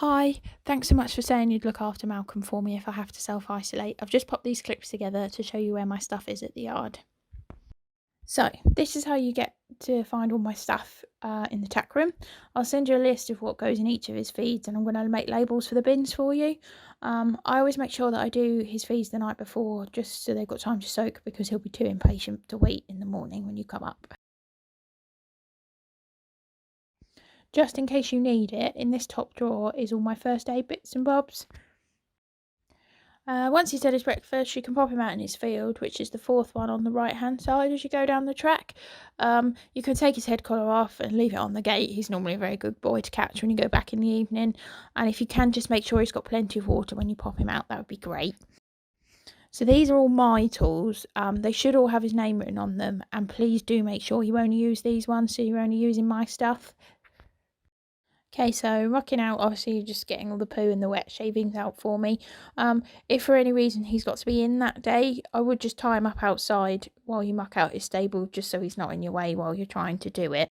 Hi, thanks so much for saying you'd look after Malcolm for me if I have to self-isolate. I've just popped these clips together to show you where my stuff is at the yard. So, this is how you get to find all my stuff in the tack room. I'll send you a list of what goes in each of his feeds and I'm going to make labels for the bins for you. I always make sure that I do his feeds the night before just so they've got time to soak because he'll be too impatient to wait in the morning when you come up. Just in case you need it, in this top drawer is all my first aid bits and bobs. Once he's had his breakfast, you can pop him out in his field, which is the fourth one on the right hand side as you go down the track. You can take his head collar off and leave it on the gate. He's normally a very good boy to catch when you go back in the evening. And if you can, just make sure he's got plenty of water when you pop him out, that would be great. So these are all my tools. They should all have his name written on them. And please do make sure you only use these ones, so you're only using my stuff. Okay, so rocking out, obviously you're just getting all the poo and the wet shavings out for me. If for any reason he's got to be in that day, I would just tie him up outside while you muck out his stable, just so he's not in your way while you're trying to do it.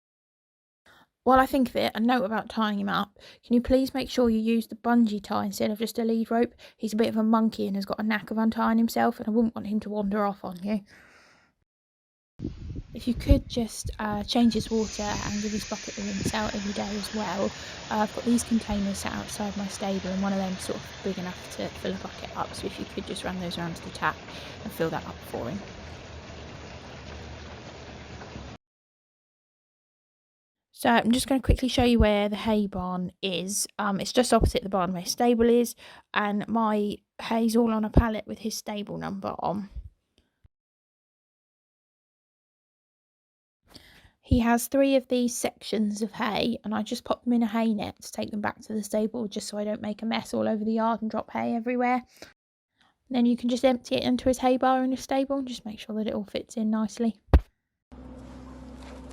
While I think of it, a note about tying him up, can you please make sure you use the bungee tie instead of just a lead rope? He's a bit of a monkey and has got a knack of untying himself, and I wouldn't want him to wander off on you. If you could just change his water and give his bucket a rinse out every day as well. I've got these containers sat outside my stable and one of them is sort of big enough to fill a bucket up, so if you could just run those around to the tap and fill that up for him. So I'm just going to quickly show you where the hay barn is. It's just opposite the barn where his stable is, and my hay's all on a pallet with his stable number on. He has 3 of these sections of hay, and I just pop them in a hay net to take them back to the stable just so I don't make a mess all over the yard and drop hay everywhere. Then you can just empty it into his hay bar in the stable and just make sure that it all fits in nicely.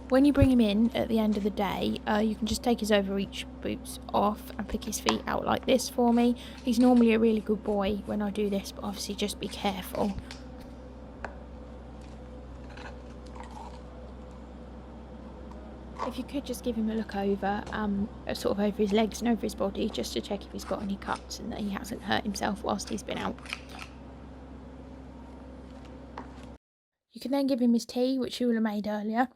When you bring him in at the end of the day, you can just take his overreach boots off and pick his feet out like this for me. He's normally a really good boy when I do this, but obviously just be careful. If you could just give him a look over, sort of over his legs and over his body, just to check if he's got any cuts and that he hasn't hurt himself whilst he's been out. You can then give him his tea, which you will have made earlier,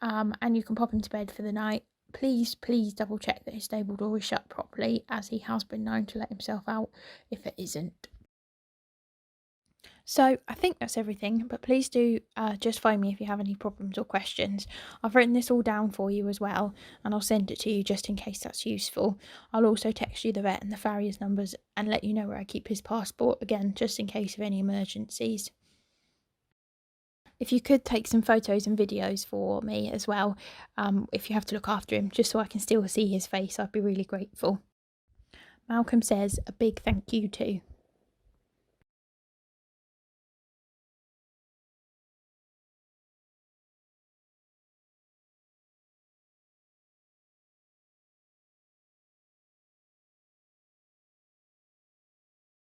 and you can pop him to bed for the night. Please double check that his stable door is shut properly, as he has been known to let himself out if it isn't. So I think that's everything, but please do just phone me if you have any problems or questions. I've written this all down for you as well, and I'll send it to you just in case that's useful. I'll also text you the vet and the farrier's numbers and let you know where I keep his passport, again, just in case of any emergencies. If you could take some photos and videos for me as well, if you have to look after him, just so I can still see his face, I'd be really grateful. Malcolm says a big thank you too.